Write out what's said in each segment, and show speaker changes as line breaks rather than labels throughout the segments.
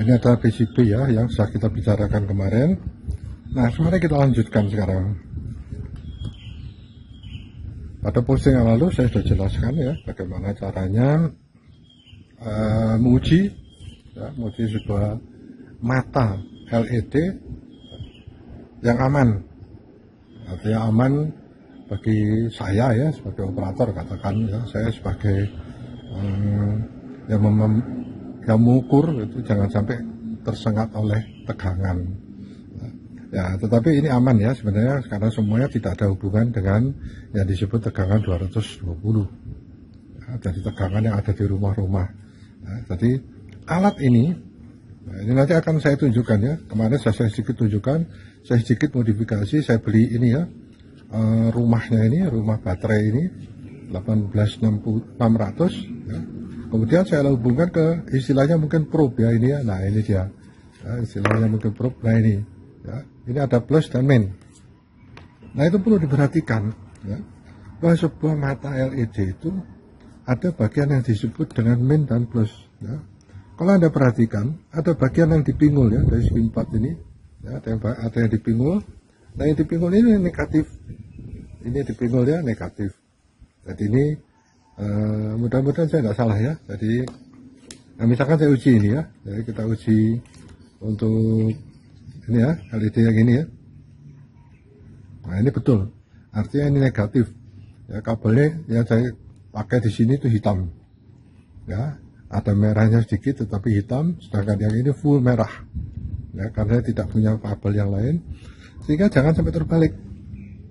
ini ada PCB ya yang sudah kita bicarakan kemarin. Nah, mari kita lanjutkan sekarang. Pada posting yang lalu saya sudah jelaskan ya bagaimana caranya menguji sebuah mata LED yang aman. Artinya aman bagi saya ya sebagai operator, katakan ya, saya sebagai yang mengukur itu jangan sampai tersengat oleh tegangan. Ya, tetapi ini aman ya sebenarnya karena semuanya tidak ada hubungan dengan yang disebut tegangan 220. Ya, jadi tegangan yang ada di rumah-rumah. Ya, jadi alat ini, nah ini nanti akan saya tunjukkan ya. Kemarin saya sedikit tunjukkan, saya sedikit modifikasi, saya beli ini ya. Rumahnya ini, rumah baterai ini 18600 ya. Kemudian saya hubungkan ke istilahnya mungkin probe ya ini ya. Nah ini dia ya, istilahnya mungkin probe. Nah ini ya, ini ada plus dan min. Nah itu perlu diperhatikan ya, bahwa sebuah mata LED itu ada bagian yang disebut dengan min dan plus ya. Kalau Anda perhatikan ada bagian yang dipinggul ya dari segi 4 ini ya, ada yang dipinggul. Nah yang dipinggul ini negatif, ini dipinggul ya negatif. Jadi ini mudah-mudahan saya nggak salah ya. Jadi nah misalkan saya uji ini ya, jadi kita uji untuk ini ya LED yang ini ya. Nah ini betul, artinya ini negatif ya, kabelnya yang saya pakai di sini itu hitam ya, ada merahnya sedikit tetapi hitam, sedangkan yang ini full merah ya, karena saya tidak punya kabel yang lain. Sehingga jangan sampai terbalik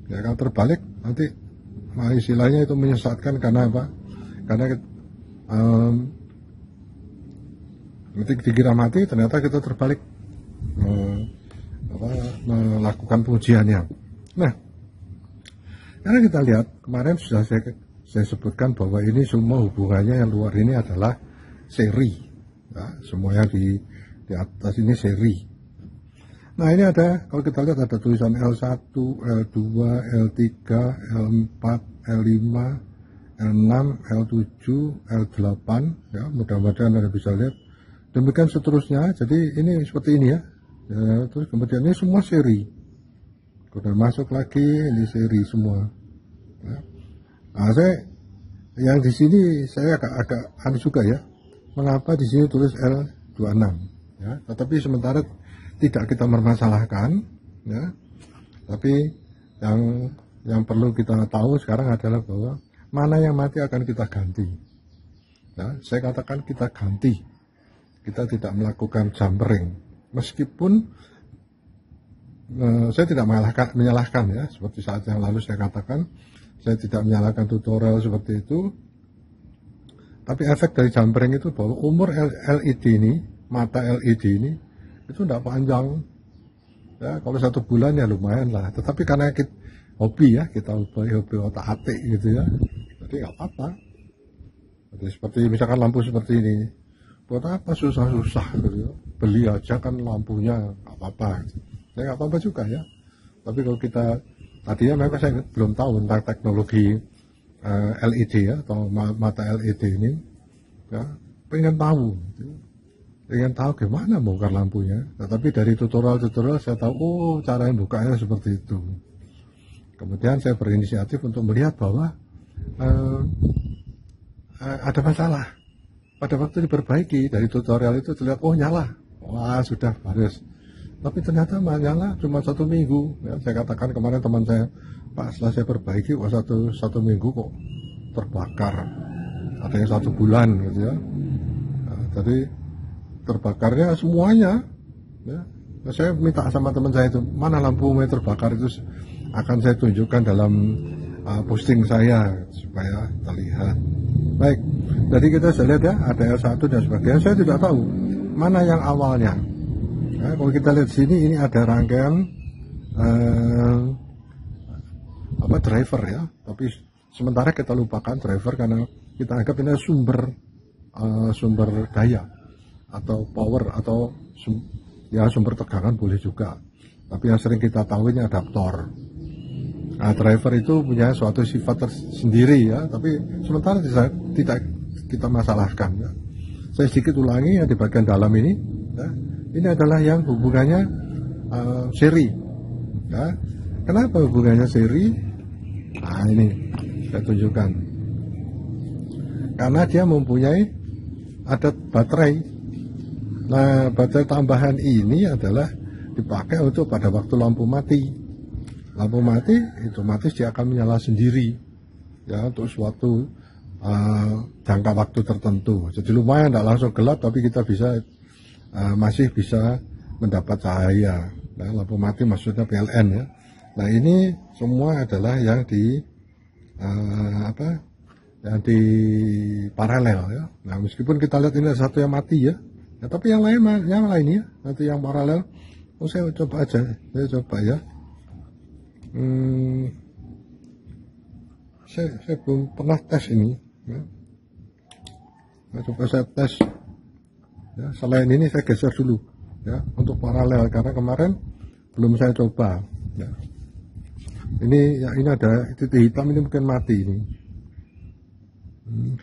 ya, kalau terbalik nanti istilahnya itu menyesatkan. Karena apa? Karena dikira mati ternyata kita terbalik melakukan pengujiannya. Nah, karena kita lihat kemarin sudah saya sebutkan bahwa ini semua hubungannya yang luar ini adalah seri ya, semua yang di atas ini seri. Nah ini ada, kalau kita lihat ada tulisan L1, L2, L3, L4, L5, L6, L7, L8 ya, mudah-mudahan Anda bisa lihat. Demikian seterusnya, jadi ini seperti ini ya. Ya, terus kemudian ini semua seri. Kemudian masuk lagi ini seri semua. Ya. Nah, saya yang di sini saya agak aneh juga ya. Mengapa di sini tulis L26? Ya, tetapi sementara tidak kita permasalahkan, ya. Tapi yang perlu kita tahu sekarang adalah bahwa mana yang mati akan kita ganti. Ya, saya katakan kita ganti. Kita tidak melakukan jumpering. Meskipun saya tidak menyalahkan ya, seperti saat yang lalu saya katakan, saya tidak menyalahkan tutorial seperti itu. Tapi efek dari jumpering itu bahwa umur LED ini, mata LED ini, itu tidak panjang. Ya, kalau 1 bulan ya lumayan lah. Tetapi karena kita hobi ya, kita hobi otak-atik gitu ya, jadi nggak apa-apa. Jadi seperti misalkan lampu seperti ini, buat apa susah-susah gitu ya. Beli aja kan lampunya, nggak apa-apa. Ya nggak apa-apa juga ya. Tapi kalau kita tadinya memang saya belum tahu tentang teknologi LED ya, atau mata LED ini ya, pengen tahu gimana bongkar lampunya. Nah, tapi dari tutorial saya tahu, oh cara yang bukanya seperti itu. Kemudian saya berinisiatif untuk melihat bahwa ada masalah. Pada waktu diperbaiki dari tutorial itu terlihat, oh nyala, wah sudah bagus. Tapi ternyata nyala cuma 1 minggu. Ya, saya katakan kemarin teman saya, Pak, setelah saya perbaiki, wah satu minggu kok terbakar. Ada yang 1 bulan gitu ya. Nah, jadi terbakarnya semuanya. Ya. Nah, saya minta sama teman saya itu, mana lampu yang terbakar itu akan saya tunjukkan dalam posting saya supaya terlihat. Baik, jadi kita bisa lihat ya, ada L1 dan sebagainya. Saya tidak tahu mana yang awalnya. Ya, kalau kita lihat sini, ini ada rangkaian driver ya. Tapi sementara kita lupakan driver karena kita anggap ini sumber daya atau power atau sumber tegangan boleh juga. Tapi yang sering kita tahu ini adaptor. Nah, driver itu punya suatu sifat tersendiri ya, tapi sementara tidak kita masalahkan ya. Saya sedikit ulangi yang di bagian dalam ini Ya. Ini adalah yang hubungannya seri. Ya. Kenapa hubungannya seri? Nah ini saya tunjukkan. Karena dia mempunyai ada baterai. Nah baterai tambahan ini adalah dipakai untuk pada waktu lampu mati. Lampu mati otomatis dia akan menyala sendiri ya untuk suatu jangka waktu tertentu. Jadi lumayan tidak langsung gelap, tapi kita bisa masih bisa mendapat cahaya. Nah, lampu mati maksudnya PLN ya. Nah ini semua adalah yang di yang di paralel ya. Nah meskipun kita lihat ini ada satu yang mati ya, tapi yang lain ya, nanti yang paralel. Oh saya coba aja, saya coba ya. Saya belum pernah tes ini. Ya. Nah, coba saya tes. Ya, selain ini saya geser dulu ya untuk paralel karena kemarin belum saya coba. Ya. Ini ada titik hitam, ini mungkin mati ini.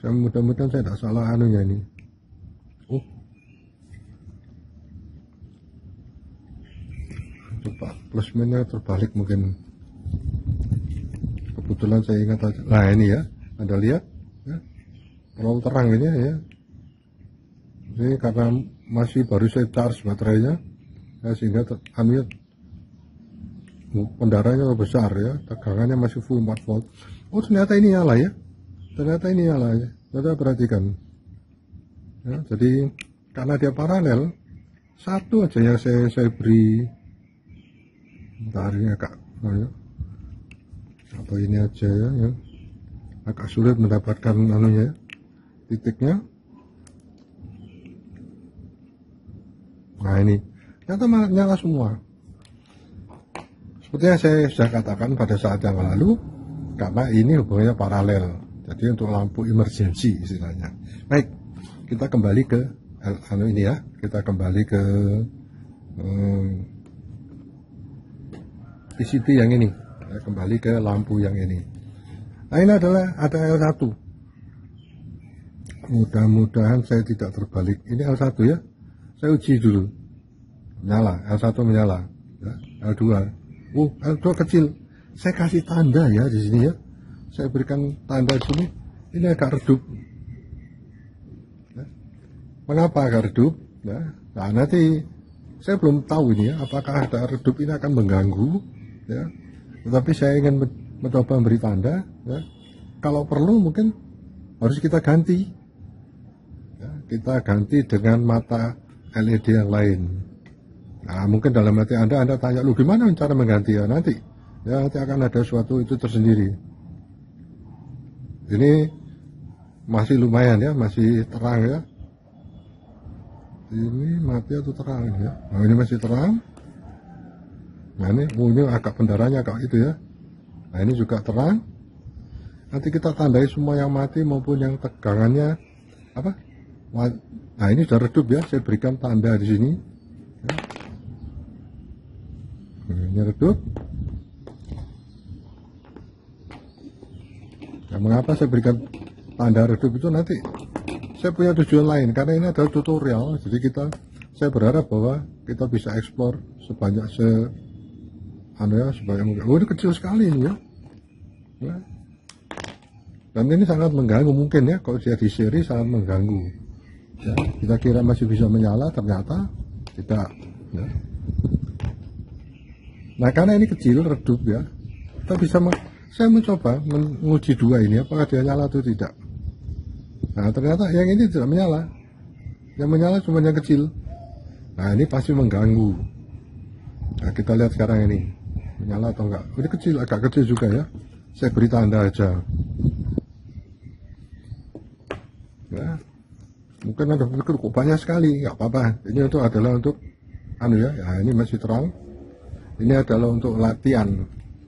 Mudah-mudahan saya tidak salah anunya ini. Coba plus minusnya terbalik mungkin. Kebetulan saya ingat aja. Nah ini ya, Anda lihat ya, terlalu terang ini ya. Ini karena masih baru saya charge baterainya ya, sehingga pendaranya besar ya, tegangannya masih full 4 volt. Oh ternyata ini nyala ya, Kita perhatikan ya, jadi karena dia paralel, satu aja yang saya beri. Bentar ini agak ya, apa ini aja ya, agak sulit mendapatkan anunya ya, titiknya. Nah ini ternyata nyala semua. Seperti yang saya sudah katakan pada saat yang lalu, karena ini hubungannya paralel, jadi untuk lampu emergency istilahnya. Baik, kita kembali ke ini ya, kita kembali ke PCB yang ini ya, kembali ke lampu yang ini. Nah ini adalah ada L1. Mudah-mudahan saya tidak terbalik. Ini L1 ya, saya uji dulu menyala, L1 menyala ya, L2 L2 kecil, saya kasih tanda ya di sini ya, saya berikan tanda di sini. Ini agak redup ya. Mengapa agak redup ya? Nah nanti saya belum tahu ini ya, apakah ada redup ini akan mengganggu ya, tetapi saya ingin mencoba memberi tanda ya. Kalau perlu mungkin harus kita ganti ya, kita ganti dengan mata LED yang lain. Nah mungkin dalam hati Anda tanya, lu gimana cara mengganti ya, nanti akan ada suatu itu tersendiri. Ini masih lumayan ya, masih terang ya. Ini mati atau terang ya. Nah ini masih terang. Nah ini agak pendaranya agak itu ya. Nah ini juga terang. Nanti kita tandai semua yang mati maupun yang tegangannya apa. Nah ini sudah redup ya. Saya berikan tanda di sini. Ya. Ini redup. Nah, mengapa saya berikan tanda redup itu, nanti saya punya tujuan lain, karena ini adalah tutorial. Jadi saya berharap bahwa kita bisa eksplor sebanyak sebanyak mungkin. Oh ini kecil sekali ini ya. Dan ini sangat mengganggu mungkin ya, kalau dia di seri sangat mengganggu ya. Kita kira masih bisa menyala, ternyata tidak ya. Nah karena ini kecil redup ya, kita bisa saya mencoba menguji dua ini apakah dia nyala atau tidak. Nah ternyata yang ini tidak menyala, yang menyala cuma yang kecil. Nah ini pasti mengganggu. Nah kita lihat sekarang ini menyala atau enggak. Ini kecil, agak kecil juga ya. Saya beri tanda aja ya. Mungkin Anda berpikir kok banyak sekali, nggak apa-apa. Ini adalah untuk ya, ini masih terang. Ini adalah untuk latihan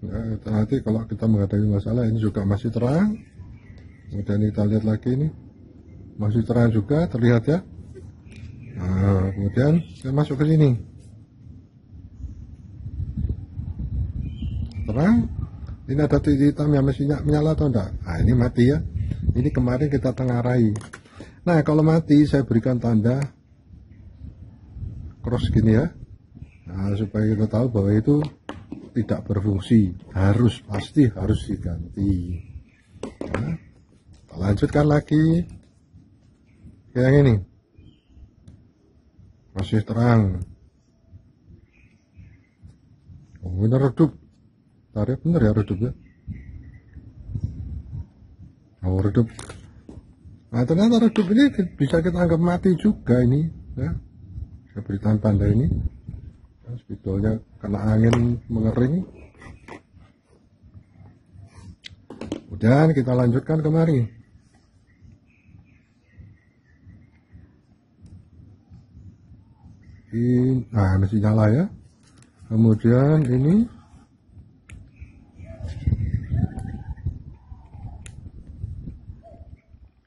ya, nanti kalau kita menghadapi masalah. Ini juga masih terang. Kemudian kita lihat lagi ini masih terang juga, terlihat ya. Nah kemudian saya masuk ke sini, terang. Ini ada titik hitam yang masih menyala atau enggak. Nah ini mati ya. Ini kemarin kita tengarai. Nah kalau mati saya berikan tanda cross gini ya. Nah, supaya kita tahu bahwa itu tidak berfungsi, pasti harus diganti. Nah, kita lanjutkan lagi ke yang ini, masih terang. Oh, ini redup, tarik bener ya redup ya. Oh, redup. Nah, ternyata redup ini bisa kita anggap mati juga ini ya. Saya beri tanda ini. Spidolnya kena angin mengering. Kemudian kita lanjutkan kemari. Nah, masih nyala ya. Kemudian ini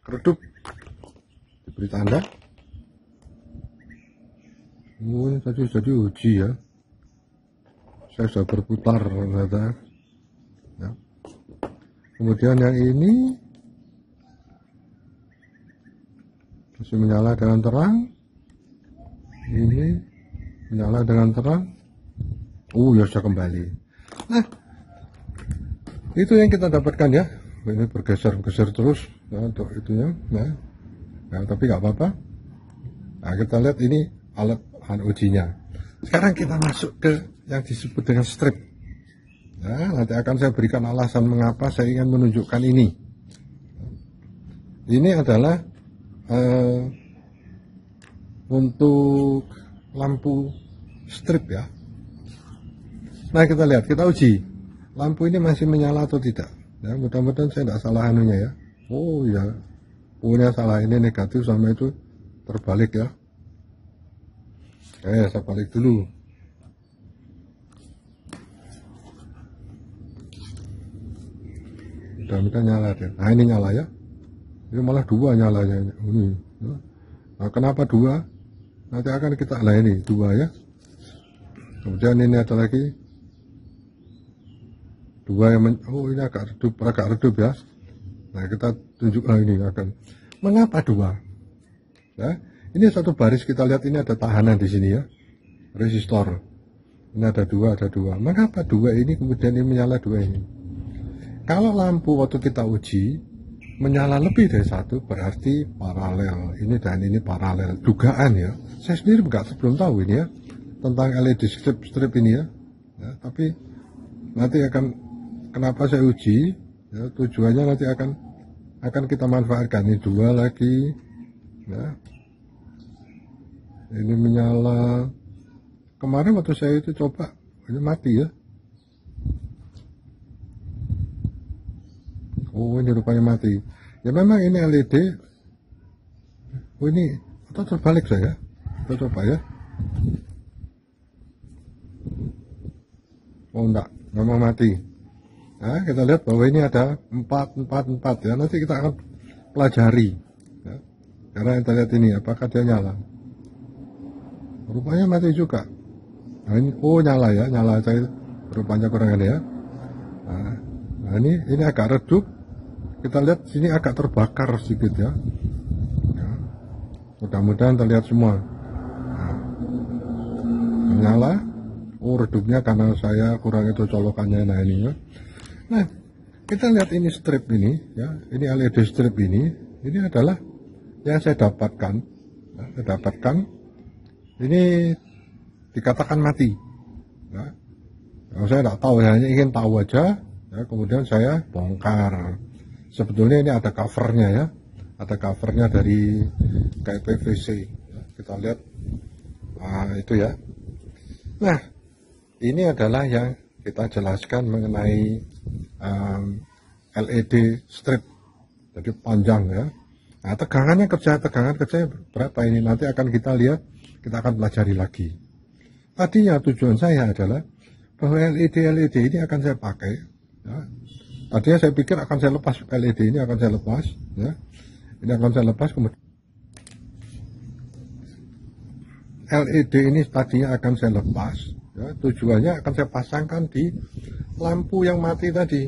redup, diberi tanda. Ini tadi jadi uji ya. Saya sudah berputar ternyata. Ya. Kemudian yang ini masih menyala dengan terang. Ini menyala dengan terang. Ya sudah kembali. Nah, itu yang kita dapatkan ya. Ini bergeser terus ya, untuk itunya. Nah, tapi nggak apa-apa. Nah, kita lihat ini alat ujinya. Sekarang kita masuk ke yang disebut dengan strip. Nah, nanti akan saya berikan alasan mengapa saya ingin menunjukkan ini. Ini adalah untuk lampu strip ya. Nah, kita lihat, kita uji lampu ini masih menyala atau tidak ya. Mudah-mudahan saya tidak salah anunya ya. Oh ya, punya salah, ini negatif sama itu terbalik ya. Oke, saya balik dulu. Mudah-mudahan nyala deh. Nah, ini nyala ya. Ini malah dua nyalanya ini. Nah, kenapa dua? Nanti akan kita ini dua ya. Kemudian ini ada lagi dua yang ini agak redup ya. Nah, kita tunjukkan ini akan mengapa dua. Ya, ini satu baris kita lihat ini ada tahanan di sini ya, resistor. Ini ada dua. Mengapa dua ini kemudian ini menyala dua ini? Kalau lampu waktu kita uji menyala lebih dari satu berarti paralel. Ini dan ini paralel. Dugaan ya. Saya sendiri belum tahu ini ya tentang LED strip ini ya. Tapi nanti kenapa saya uji? Ya, tujuannya nanti akan kita manfaatkan. Ini dua lagi. Ya. Ini menyala. Kemarin waktu saya itu coba, ini mati ya. Oh, ini rupanya mati. Ya memang ini LED. Oh, ini atau terbalik saya. Kita coba ya. Oh enggak, memang mati. Nah, kita lihat bahwa ini ada 4 ya. Nanti kita akan pelajari ya. Karena kita lihat ini apakah dia nyala. Rupanya mati juga. Nah, ini nyala ya, nyala saya rupanya kurang ada ya. Nah, ini agak redup. Kita lihat sini agak terbakar sedikit ya. Mudah-mudahan terlihat semua. Nah, menyala. Redupnya karena saya kurang itu colokannya. Nah, ini ya. Nah, kita lihat ini strip ini ya. Ini LED strip ini adalah yang saya dapatkan. Ini dikatakan mati. Ya. Saya tidak tahu, hanya ingin tahu aja. Ya, kemudian saya bongkar. Sebetulnya ini ada covernya ya. Ada covernya dari kayak PVC. Ya, kita lihat. Nah, itu ya. Nah, ini adalah yang kita jelaskan mengenai LED strip. Jadi panjang ya. Nah, tegangan kerja berapa ini? Nanti akan kita lihat, kita akan pelajari lagi. Tadinya tujuan saya adalah bahwa LED ini akan saya pakai. Ya. Tadinya saya pikir akan saya lepas LED ini akan saya lepas. Ya. Ini akan saya lepas kemudian. LED ini tadinya akan saya lepas. Ya, tujuannya akan saya pasangkan di lampu yang mati tadi.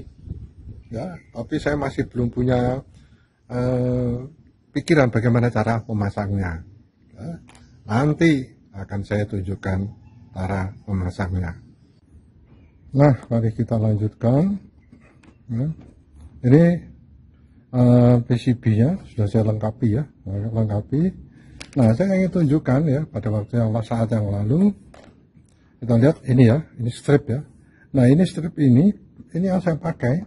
Ya, tapi saya masih belum punya pikiran bagaimana cara memasangnya. Ya, nanti akan saya tunjukkan cara memasangnya. Nah, mari kita lanjutkan. Ini PCB-nya sudah saya lengkapi ya, Nah, saya ingin tunjukkan ya pada saat yang lalu. Kita lihat ini ya, ini strip ya. Nah, ini strip ini yang saya pakai.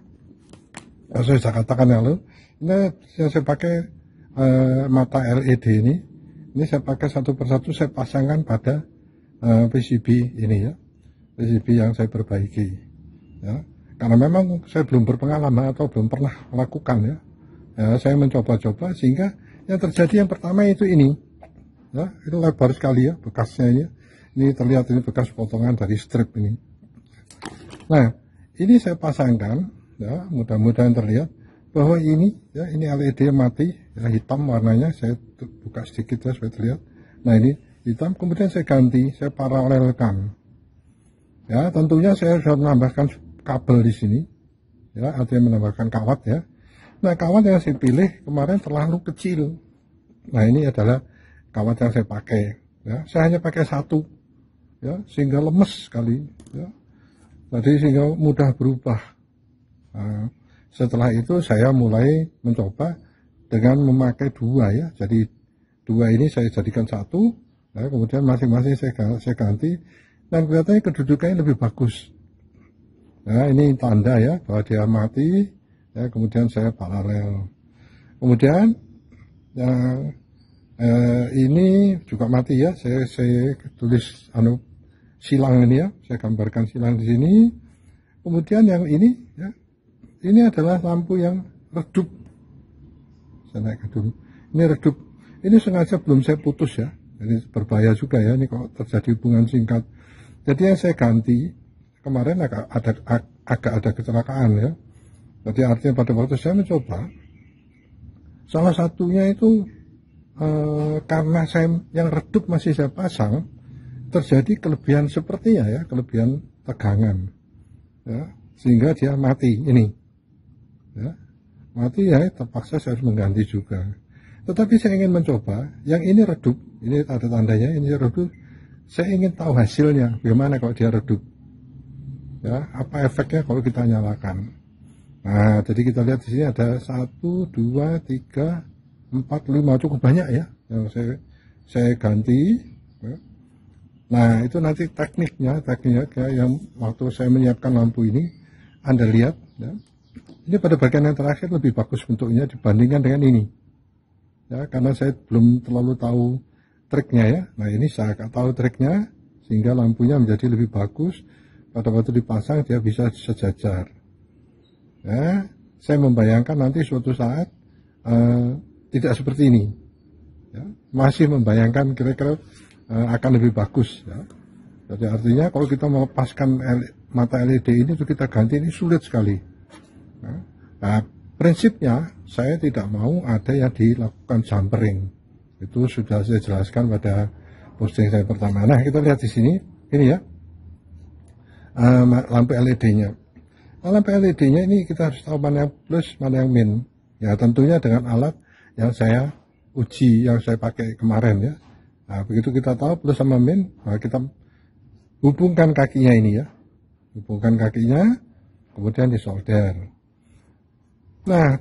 Yang saya katakan yang lalu, ini yang saya pakai mata LED ini. Ini saya pakai satu persatu, saya pasangkan pada PCB ini ya, PCB yang saya perbaiki ya. Karena memang saya belum berpengalaman atau belum pernah melakukan ya, saya mencoba-coba sehingga yang terjadi yang pertama itu ini ya, itu lebar sekali ya bekasnya ini terlihat, ini bekas potongan dari strip ini. Nah, ini saya pasangkan ya, mudah-mudahan terlihat bahwa ini ya, ini LED mati ya, hitam warnanya, saya buka sedikit ya supaya terlihat. Nah, ini hitam, kemudian saya ganti, saya paralelkan ya. Tentunya saya sudah menambahkan kabel di sini ya, artinya menambahkan kawat ya. Nah, kawat yang saya pilih kemarin terlalu kecil. Nah, ini adalah kawat yang saya pakai ya. Saya hanya pakai satu ya, sehingga lemes sekali ya. Jadi sehingga mudah berubah. Nah, setelah itu saya mulai mencoba dengan memakai dua ya. Jadi dua ini saya jadikan satu ya, kemudian masing-masing saya ganti, dan kelihatannya kedudukannya lebih bagus. Nah, ini tanda ya bahwa dia mati ya, kemudian saya paralel. Kemudian yang ini juga mati ya, saya tulis silang ini ya, saya gambarkan silang di sini. Kemudian yang ini ya, ini adalah lampu yang redup. Saya naikkan dulu. Ini redup. Ini sengaja belum saya putus ya. Jadi berbahaya juga ya, ini kalau terjadi hubungan singkat. Jadi yang saya ganti kemarin agak ada kecelakaan ya. Jadi artinya pada waktu saya mencoba, salah satunya itu karena yang redup masih saya pasang, terjadi kelebihan sepertinya ya, kelebihan tegangan ya, sehingga dia mati ini ya, mati ya, terpaksa saya harus mengganti juga. Tetapi saya ingin mencoba yang ini redup, ini ada tandanya ini redup. Saya ingin tahu hasilnya bagaimana kalau dia redup ya, apa efeknya kalau kita nyalakan. Nah, jadi kita lihat di sini ada 1, 2, 3, 4, 5, cukup banyak ya yang saya ganti ya. Nah, itu nanti tekniknya yang waktu saya menyiapkan lampu ini Anda lihat ya. Ini pada bagian yang terakhir lebih bagus bentuknya dibandingkan dengan ini ya, karena saya belum terlalu tahu triknya ya. Nah, ini saya tahu triknya sehingga lampunya menjadi lebih bagus. Pada waktu dipasang dia bisa sejajar ya. Saya membayangkan nanti suatu saat tidak seperti ini ya. Masih membayangkan kira-kira akan lebih bagus ya. Jadi artinya kalau kita melepaskan mata LED ini untuk kita ganti ini sulit sekali ya. Nah, prinsipnya saya tidak mau ada yang dilakukan jumpering. Itu sudah saya jelaskan pada posting saya pertama. Nah, kita lihat di sini ini ya, lampu LED-nya. Nah, lampu LED-nya ini kita harus tahu mana yang plus, mana yang min. Ya, tentunya dengan alat yang saya uji, yang saya pakai kemarin ya. Nah, begitu kita tahu plus sama min, nah kita hubungkan kakinya ini ya. Hubungkan kakinya, kemudian disolder. Nah,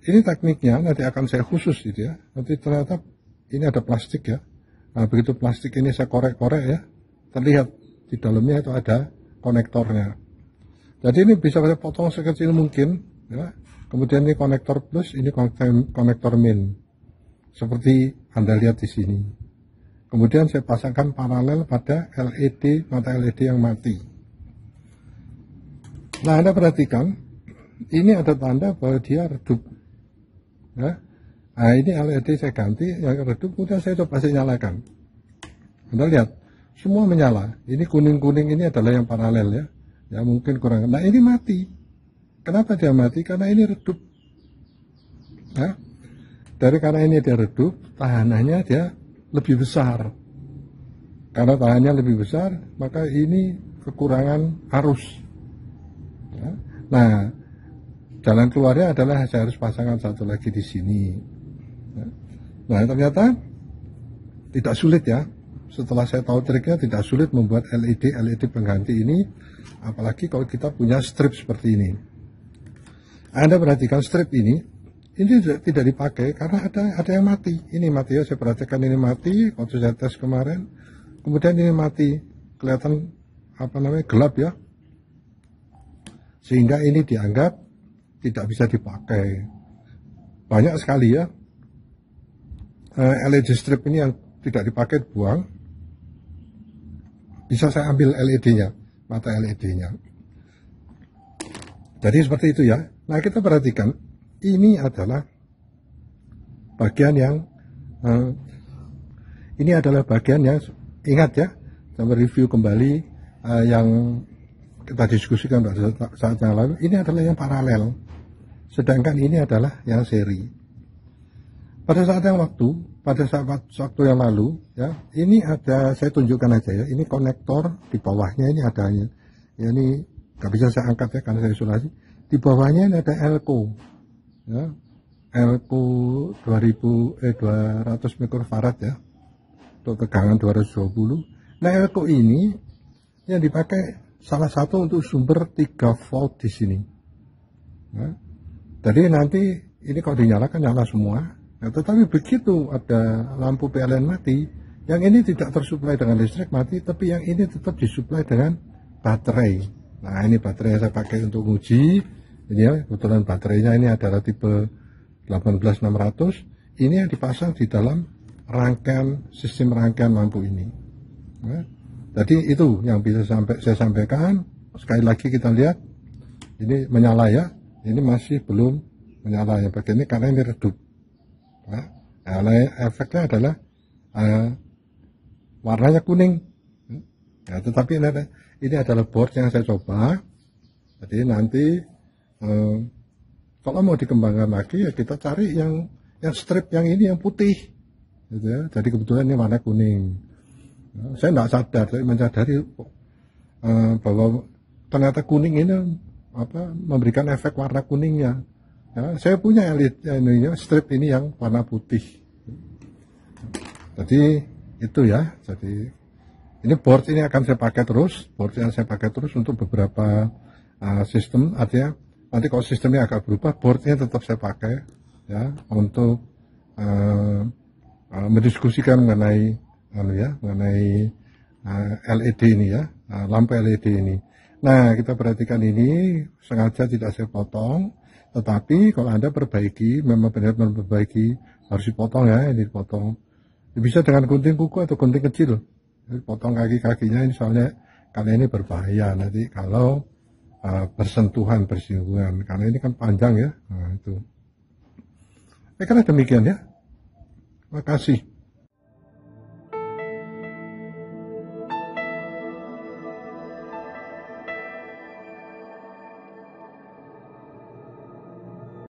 ini tekniknya nanti akan saya khusus gitu ya. Nanti ternyata ini ada plastik ya. Nah, begitu plastik ini saya korek-korek ya, terlihat di dalamnya itu ada konektornya. Jadi ini bisa saya potong sekecil mungkin ya. Kemudian ini konektor plus, ini konektor min, seperti Anda lihat di sini. Kemudian saya pasangkan paralel pada LED, mata LED yang mati. Nah, Anda perhatikan, ini ada tanda bahwa dia redup ya. Nah, ini LED saya ganti yang redup, kemudian saya coba saya nyalakan. Anda lihat, semua menyala. Ini kuning-kuning ini adalah yang paralel ya. Ya mungkin kurang. Nah, ini mati. Kenapa dia mati? Karena ini redup ya. Karena ini dia redup, tahanannya dia lebih besar. Karena tahannya lebih besar, maka ini kekurangan arus ya. Nah, jalan keluarnya adalah saya harus pasangkan satu lagi di sini ya. Nah, ternyata tidak sulit ya. setelah saya tahu triknya tidak sulit membuat LED pengganti ini, apalagi kalau kita punya strip seperti ini. Anda perhatikan strip ini tidak dipakai karena ada yang mati. Ini mati ya, saya perhatikan ini mati waktu saya tes kemarin. Kemudian ini mati, kelihatan gelap ya. Sehingga ini dianggap tidak bisa dipakai. Banyak sekali ya LED strip ini yang tidak dipakai, buang. Bisa saya ambil LED-nya, mata LED-nya. Jadi seperti itu ya. Nah, kita perhatikan, ini adalah bagian yang ingat ya, saya mereview kembali yang kita diskusikan pada saat yang lalu. Ini adalah yang paralel, sedangkan ini adalah yang seri. Pada saat waktu yang lalu ya, ini ada, saya tunjukkan aja ya, ini konektor di bawahnya ini adanya. Ya, ini nggak bisa saya angkat ya karena saya isolasi. Di bawahnya ini ada elko ya, elko 200 mikrofarad ya, untuk tegangan 220. Nah, elko ini yang dipakai salah satu untuk sumber 3 volt di sini ya. Jadi nanti ini kalau dinyalakan nyala semua. Nah, tetapi begitu ada lampu PLN mati, yang ini tidak tersuplai dengan listrik mati, tapi yang ini tetap disuplai dengan baterai. Nah, ini baterai yang saya pakai untuk uji. Ini ya, kebetulan baterainya ini adalah tipe 18600. Ini yang dipasang di dalam sistem rangkaian lampu ini. Nah, jadi itu yang bisa saya sampaikan. Sekali lagi kita lihat, ini menyala ya. Ini masih belum menyala ya, bagian ini karena ini redup. Nah, efeknya adalah warnanya kuning. Ya, tetapi ini adalah board yang saya coba. Jadi nanti kalau mau dikembangkan lagi ya kita cari yang strip yang ini yang putih, gitu ya. Jadi kebetulan ini warna kuning. Nah, saya tidak sadar, tapi menyadari bahwa ternyata kuning ini memberikan efek warna kuningnya. Ya, saya punya strip ini yang warna putih. Jadi itu ya. Jadi ini board ini akan saya pakai terus. Board yang saya pakai terus untuk beberapa sistem. Artinya nanti kalau sistemnya agak berubah, boardnya tetap saya pakai ya untuk mendiskusikan mengenai LED ini ya, lampu LED ini. Nah, kita perhatikan ini sengaja tidak saya potong. Tetapi kalau Anda perbaiki, memang benar-benar perbaiki, harus dipotong ya, ini dipotong. Bisa dengan gunting kuku atau gunting kecil. Jadi potong kaki-kakinya ini soalnya karena ini berbahaya nanti kalau bersinggungan. Karena ini kan panjang ya. Nah, itu. Karena demikian ya. Terima kasih.